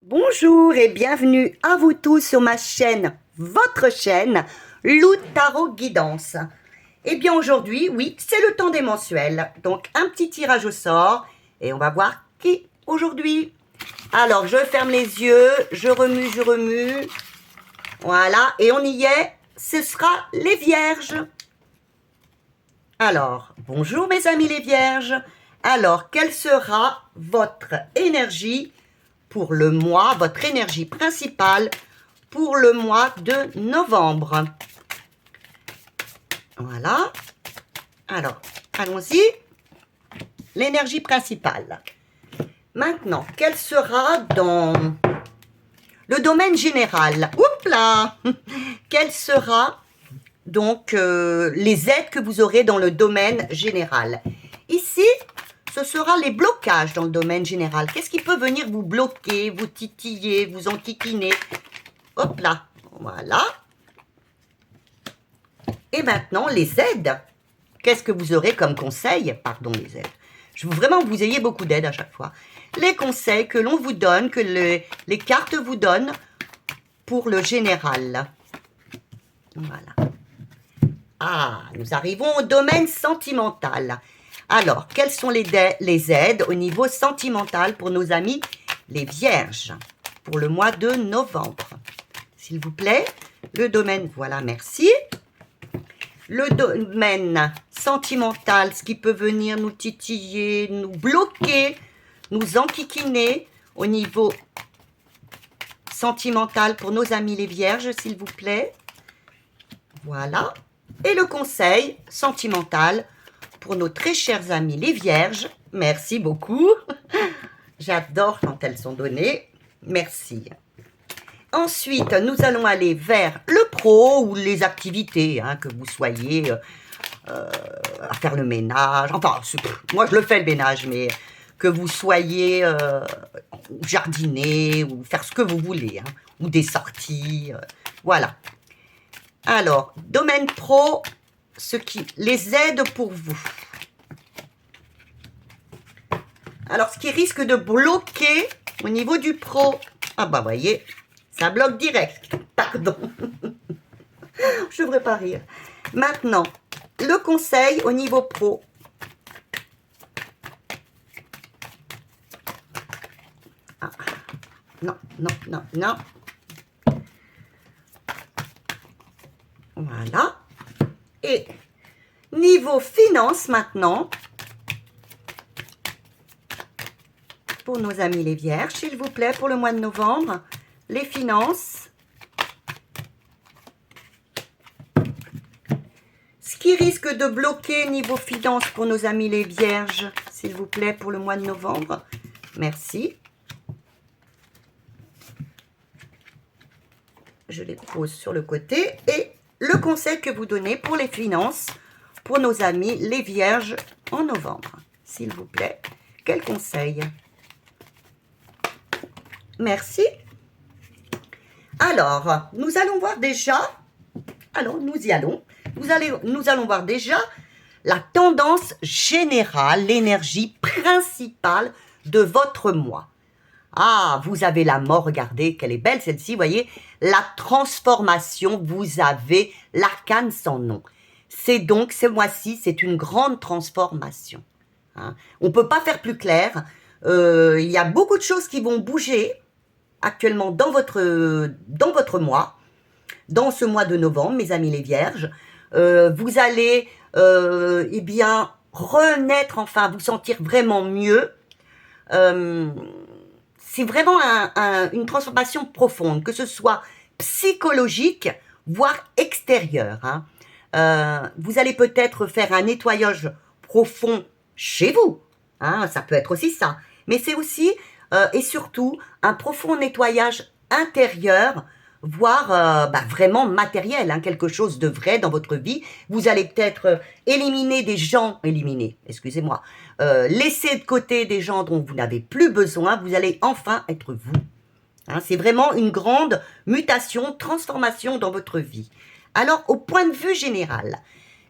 Bonjour et bienvenue à vous tous sur ma chaîne, votre chaîne, Lou Tarot Guidance. Et bien aujourd'hui, oui, c'est le temps des mensuels. Donc un petit tirage au sort et on va voir qui aujourd'hui. Alors je ferme les yeux, je remue. Voilà, et on y est, ce sera les vierges. Alors, bonjour mes amis les vierges. Alors, quelle sera votre énergie pour le mois, votre énergie principale pour le mois de novembre? Voilà. Alors, allons-y. L'énergie principale. Maintenant, quelle sera dans le domaine général? Oups là. Quelle sera donc les aides que vous aurez dans le domaine général? Ici, ce sera les blocages dans le domaine général. Qu'est-ce qui peut venir vous bloquer, vous titiller, vous enquiquiner? Hop là, voilà. Et maintenant, les aides. Qu'est-ce que vous aurez comme conseil? Pardon, les aides. Je veux vraiment que vous ayez beaucoup d'aides à chaque fois. Les conseils que l'on vous donne, que les cartes vous donnent pour le général. Voilà. Ah, nous arrivons au domaine sentimental. Alors, quelles sont les aides au niveau sentimental pour nos amis les vierges pour le mois de novembre? S'il vous plaît, le domaine, voilà, merci. Le domaine sentimental, ce qui peut venir nous titiller, nous bloquer, nous enquiquiner au niveau sentimental pour nos amis les vierges, s'il vous plaît. Voilà. Et le conseil sentimental pour nos très chers amis les vierges. Merci beaucoup. J'adore quand elles sont données. Merci. Ensuite, nous allons aller vers le pro ou les activités, hein, que vous soyez à faire le ménage. Enfin, moi je le fais le ménage, mais que vous soyez jardiner ou faire ce que vous voulez, hein, ou des sorties. Voilà. Alors, domaine pro, ce qui les aide pour vous. Alors, ce qui risque de bloquer au niveau du pro, ah bah voyez, ça bloque direct. Pardon. Je devrais pas rire. Maintenant, le conseil au niveau pro. Ah. Non. Voilà. Et niveau finance maintenant, pour nos amis les vierges, s'il vous plaît, pour le mois de novembre, les finances. Ce qui risque de bloquer niveau finances pour nos amis les vierges, s'il vous plaît, pour le mois de novembre. Merci. Je les pose sur le côté. Et le conseil que vous donnez pour les finances, pour nos amis les vierges en novembre. S'il vous plaît, quel conseil? Merci. Alors, nous allons voir déjà, alors nous y allons, nous allons voir déjà la tendance générale, l'énergie principale de votre mois. Ah, vous avez la mort, regardez, qu'elle est belle celle-ci, voyez, la transformation, vous avez l'arcane sans nom. C'est donc, ce mois-ci, c'est une grande transformation. Hein. On ne peut pas faire plus clair, il y a beaucoup de choses qui vont bouger actuellement dans votre mois, dans ce mois de novembre, mes amis les vierges. Vous allez, eh bien, renaître, enfin, vous sentir vraiment mieux. C'est vraiment une transformation profonde, que ce soit psychologique, voire extérieure. Hein. Vous allez peut-être faire un nettoyage profond chez vous. Hein, ça peut être aussi ça. Mais c'est aussi et surtout un profond nettoyage intérieur, voire vraiment matériel, hein, quelque chose de vrai dans votre vie. Vous allez peut-être éliminer des gens, excusez-moi, laisser de côté des gens dont vous n'avez plus besoin. Vous allez enfin être vous. Hein, c'est vraiment une grande mutation, transformation dans votre vie. Alors, au point de vue général,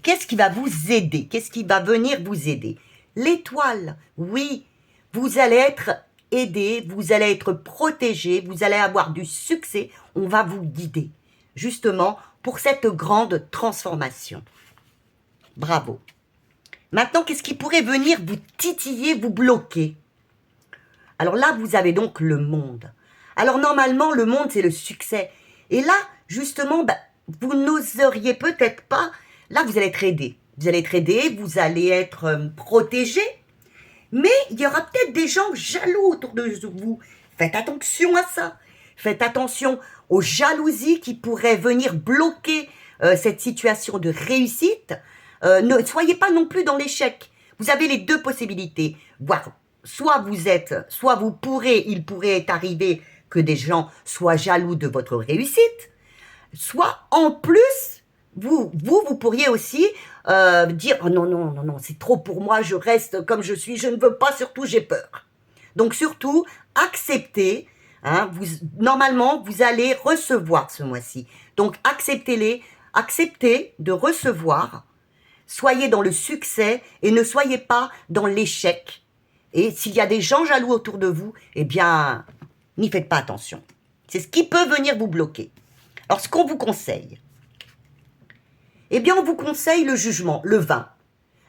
qu'est-ce qui va vous aider? Qu'est-ce qui va venir vous aider? L'étoile, oui, vous allez être aidé, vous allez être protégé, vous allez avoir du succès, on va vous guider, justement, pour cette grande transformation. Bravo. Maintenant, qu'est-ce qui pourrait venir vous titiller, vous bloquer? Alors là, vous avez donc le monde. Alors normalement, le monde, c'est le succès. Et là, justement, vous n'oseriez peut-être pas. Là, vous allez être aidé. Vous allez être aidé, vous allez être protégé. Mais il y aura peut-être des gens jaloux autour de vous. Faites attention à ça. Faites attention aux jalousies qui pourraient venir bloquer cette situation de réussite. Ne soyez pas non plus dans l'échec. Vous avez les deux possibilités. Soit il pourrait arriver que des gens soient jaloux de votre réussite, soit en plus, vous pourriez aussi dire oh non, c'est trop pour moi, je reste comme je suis, je ne veux pas, surtout j'ai peur. Donc surtout, acceptez, normalement, vous allez recevoir ce mois-ci. Donc acceptez de recevoir, soyez dans le succès et ne soyez pas dans l'échec. Et s'il y a des gens jaloux autour de vous, eh bien, n'y faites pas attention. C'est ce qui peut venir vous bloquer. Alors, ce qu'on vous conseille, eh bien, on vous conseille le jugement, le vin.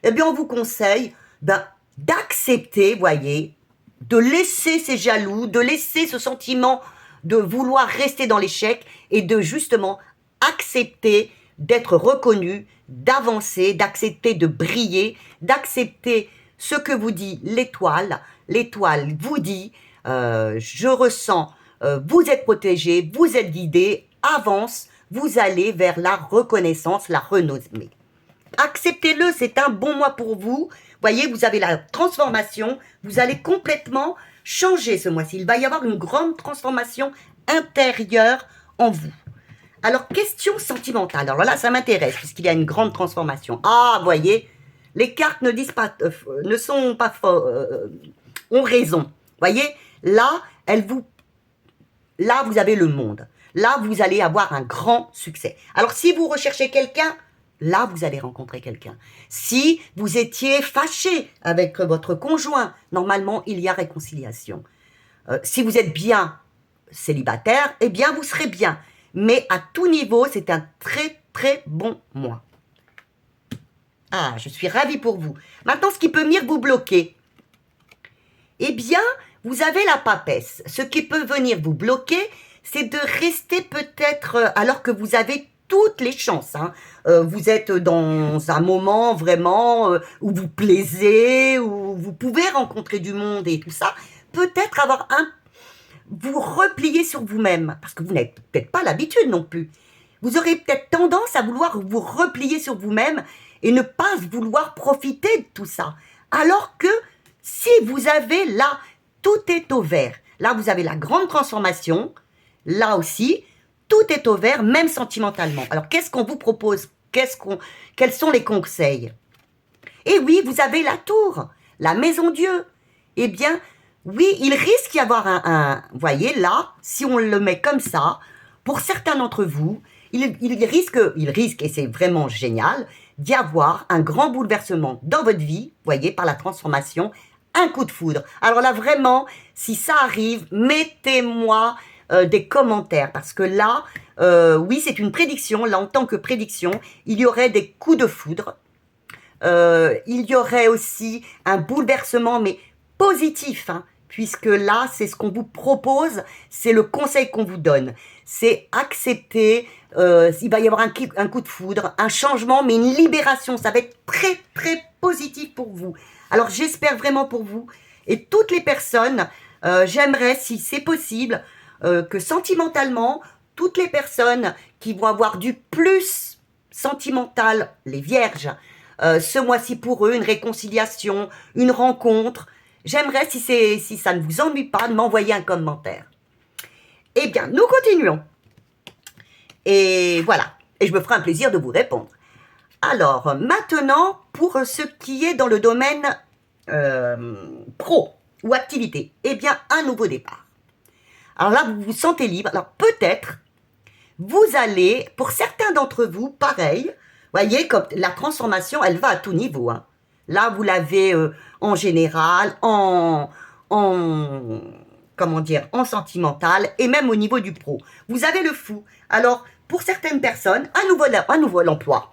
Eh bien, on vous conseille d'accepter, voyez, de laisser ces jaloux, de laisser ce sentiment de vouloir rester dans l'échec et de justement accepter d'être reconnu, d'avancer, d'accepter de briller, d'accepter ce que vous dit l'étoile. L'étoile vous dit, je ressens, vous êtes protégé, vous êtes guidé, avance, vous allez vers la reconnaissance, la renommée. Acceptez-le, c'est un bon mois pour vous. Voyez, vous avez la transformation, vous allez complètement changer ce mois-ci. Il va y avoir une grande transformation intérieure en vous. Alors, question sentimentale. Alors là, ça m'intéresse, puisqu'il y a une grande transformation. Ah, voyez, les cartes ne disent pas, ne sont pas ont raison. Voyez, là, vous avez le monde. Là, vous allez avoir un grand succès. Alors, si vous recherchez quelqu'un, là, vous allez rencontrer quelqu'un. Si vous étiez fâché avec votre conjoint, normalement, il y a réconciliation. Si vous êtes bien célibataire, eh bien, vous serez bien. Mais à tout niveau, c'est un très, très bon mois. Ah, je suis ravie pour vous. Maintenant, ce qui peut venir vous bloquer, eh bien, vous avez la papesse. Ce qui peut venir vous bloquer, c'est de rester peut-être, alors que vous avez toutes les chances. Vous êtes dans un moment vraiment où vous plaisez, où vous pouvez rencontrer du monde et tout ça. Peut-être vous replier sur vous-même, parce que vous n'avez peut-être pas l'habitude non plus. Vous aurez peut-être tendance à vouloir vous replier sur vous-même et ne pas vouloir profiter de tout ça. Alors que si vous avez là, tout est au vert. Là, vous avez la grande transformation. Là aussi, tout est au vert, même sentimentalement. Alors, qu'est-ce qu'on vous propose? Quels sont les conseils? Eh oui, vous avez la tour, la maison Dieu. Eh bien, oui, il risque d'y avoir voyez, là, si on le met comme ça, pour certains d'entre vous, il risque, et c'est vraiment génial, d'y avoir un grand bouleversement dans votre vie, voyez, par la transformation, un coup de foudre. Alors là, vraiment, si ça arrive, mettez-moi des commentaires, parce que là, oui, c'est une prédiction, là, en tant que prédiction, il y aurait des coups de foudre, il y aurait aussi un bouleversement, mais positif, puisque là, c'est ce qu'on vous propose, c'est le conseil qu'on vous donne. C'est accepter, il va y avoir un coup de foudre, un changement, mais une libération. Ça va être très, très positif pour vous. Alors, j'espère vraiment pour vous. Et toutes les personnes, j'aimerais, si c'est possible, que sentimentalement, toutes les personnes qui vont avoir du plus sentimental, les vierges, ce mois-ci pour eux, une réconciliation, une rencontre, j'aimerais, si ça ne vous ennuie pas, de m'envoyer un commentaire. Eh bien, nous continuons. Et voilà. Et je me ferai un plaisir de vous répondre. Alors, maintenant, pour ce qui est dans le domaine pro ou activité, eh bien, un nouveau départ. Alors là, vous vous sentez libre. Alors, peut-être, vous allez, pour certains d'entre vous, pareil, voyez, comme la transformation, elle va à tout niveau, Là, vous l'avez en général, en en, comment dire, en sentimental et même au niveau du pro. Vous avez le fou. Alors, pour certaines personnes, un nouvel emploi,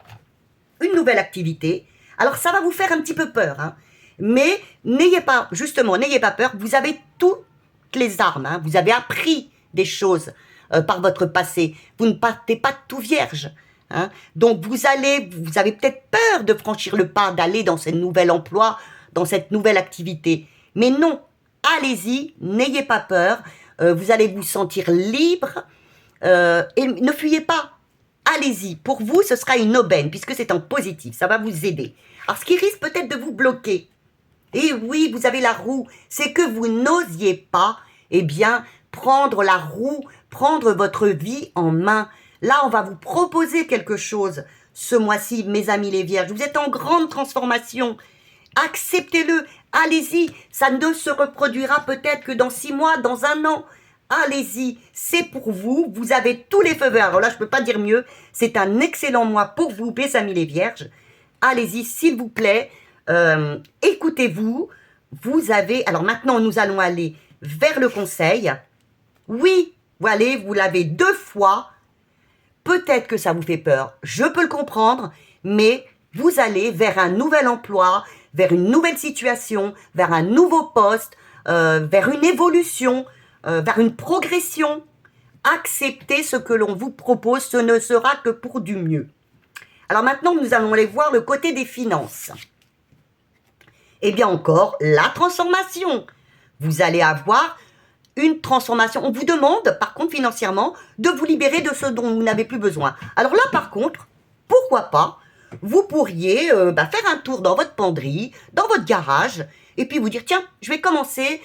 une nouvelle activité. Alors, ça va vous faire un petit peu peur, hein. Mais n'ayez pas, justement, n'ayez pas peur. Vous avez toutes les armes, hein. Vous avez appris des choses par votre passé. Vous ne partez pas tout vierge. Hein. Donc, vous avez peut-être peur de franchir le pas, d'aller dans ce nouvel emploi, dans cette nouvelle activité. Mais non, allez-y, n'ayez pas peur. Vous allez vous sentir libre et ne fuyez pas. Allez-y. Pour vous, ce sera une aubaine puisque c'est en positif. Ça va vous aider. Alors, ce qui risque peut-être de vous bloquer, et oui, vous avez la roue, c'est que vous n'osiez pas, eh bien, prendre la roue, prendre votre vie en main. Là, on va vous proposer quelque chose ce mois-ci, mes amis les vierges. Vous êtes en grande transformation. Acceptez-le. Allez-y. Ça ne se reproduira peut-être que dans 6 mois, dans 1 an. Allez-y. C'est pour vous. Vous avez tous les feux verts. Alors là, je ne peux pas dire mieux. C'est un excellent mois pour vous, mes amis les vierges. Allez-y, s'il vous plaît. Écoutez-vous. Vous avez... Alors maintenant, nous allons aller vers le conseil. Oui, voilà, vous l'avez 2 fois. Peut-être que ça vous fait peur, je peux le comprendre, mais vous allez vers un nouvel emploi, vers une nouvelle situation, vers un nouveau poste, vers une évolution, vers une progression. Acceptez ce que l'on vous propose, ce ne sera que pour du mieux. Alors maintenant, nous allons aller voir le côté des finances. Eh bien encore, la transformation. Vous allez avoir une transformation. On vous demande, par contre, financièrement, de vous libérer de ce dont vous n'avez plus besoin. Alors là, par contre, pourquoi pas, vous pourriez faire un tour dans votre penderie, dans votre garage, et puis vous dire, tiens, je vais commencer,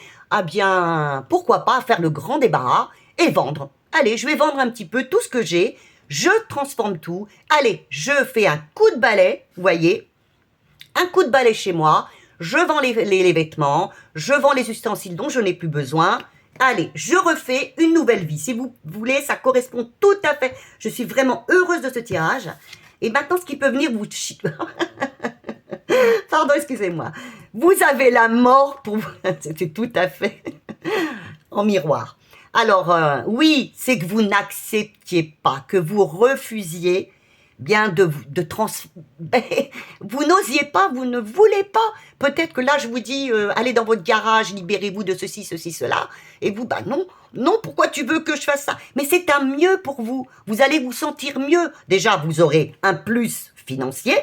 pourquoi pas, à faire le grand débarras et vendre. Allez, je vais vendre un petit peu tout ce que j'ai, je transforme tout. Allez, je fais un coup de balai, vous voyez, un coup de balai chez moi, je vends les vêtements, je vends les ustensiles dont je n'ai plus besoin. Allez, je refais une nouvelle vie. Si vous voulez, ça correspond tout à fait. Je suis vraiment heureuse de ce tirage. Et maintenant, ce qui peut venir vous... Pardon, excusez-moi. Vous avez la mort pour vous. C'est tout à fait en miroir. Alors, oui, c'est que vous n'acceptiez pas, que vous refusiez bien vous n'osiez pas, vous ne voulez pas. Peut-être que là, je vous dis, allez dans votre garage, libérez-vous de ceci, cela. Et vous, non, pourquoi tu veux que je fasse ça? Mais c'est un mieux pour vous. Vous allez vous sentir mieux. Déjà, vous aurez un plus financier.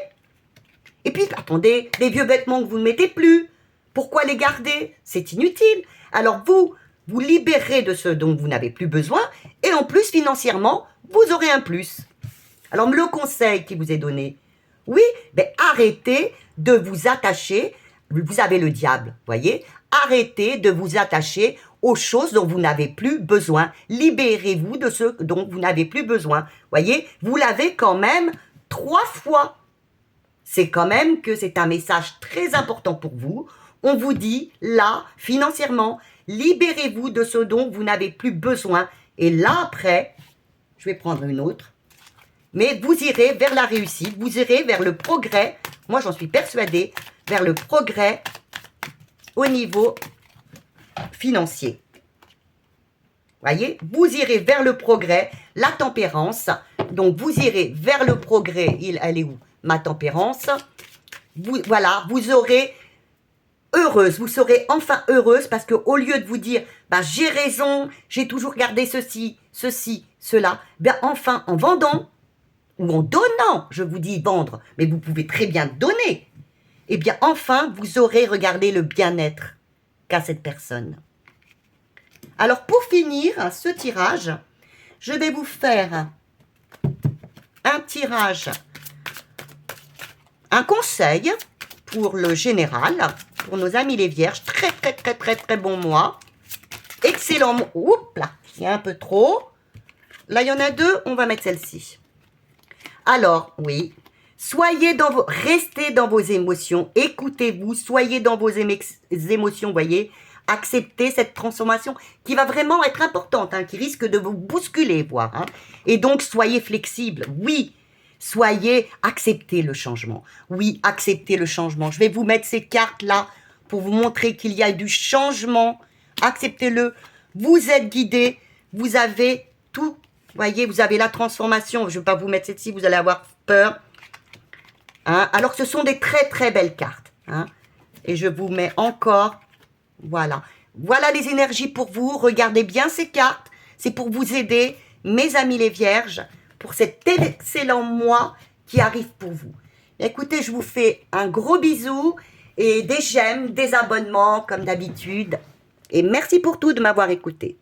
Et puis, attendez, les vieux vêtements que vous ne mettez plus, pourquoi les garder? C'est inutile. Alors, vous libérez de ce dont vous n'avez plus besoin. Et en plus, financièrement, vous aurez un plus. Alors, le conseil qui vous est donné, oui, arrêtez de vous attacher, vous avez le diable, voyez, arrêtez de vous attacher aux choses dont vous n'avez plus besoin. Libérez-vous de ce dont vous n'avez plus besoin. Voyez, vous l'avez quand même 3 fois. C'est quand même que c'est un message très important pour vous. On vous dit, là, financièrement, libérez-vous de ce dont vous n'avez plus besoin. Et là, après, je vais prendre une autre. Mais vous irez vers la réussite, vous irez vers le progrès. Moi, j'en suis persuadée, vers le progrès au niveau financier. Voyez, vous irez vers le progrès, la tempérance. Donc, vous irez vers le progrès. Elle est où? Ma tempérance. Voilà, vous aurez heureuse. Vous serez enfin heureuse parce qu'au lieu de vous dire, j'ai raison, j'ai toujours gardé ceci, cela, enfin, en vendant, ou en donnant, je vous dis vendre, mais vous pouvez très bien donner, eh bien enfin, vous aurez regardé le bien-être qu'a cette personne. Alors, pour finir ce tirage, je vais vous faire un tirage, un conseil pour le général, pour nos amis les vierges. Très, très, très, très, très bon mois. Excellent mois. Oups là, il y a un peu trop. Là, il y en a 2, on va mettre celle-ci. Alors, oui, restez dans vos émotions, écoutez-vous, soyez dans vos émotions, voyez, acceptez cette transformation qui va vraiment être importante, hein, qui risque de vous bousculer, voire. Hein. Et donc, soyez flexible, oui, acceptez le changement. Oui, acceptez le changement. Je vais vous mettre ces cartes-là pour vous montrer qu'il y a du changement. Acceptez-le. Vous êtes guidés. Vous avez tout. Voyez, vous avez la transformation. Je ne vais pas vous mettre celle-ci, vous allez avoir peur. Hein? Alors, ce sont des très, très belles cartes. Hein? Et je vous mets encore. Voilà. Voilà les énergies pour vous. Regardez bien ces cartes. C'est pour vous aider, mes amis les vierges, pour cet excellent mois qui arrive pour vous. Écoutez, je vous fais un gros bisou et des j'aime, des abonnements comme d'habitude. Et merci pour tout de m'avoir écouté.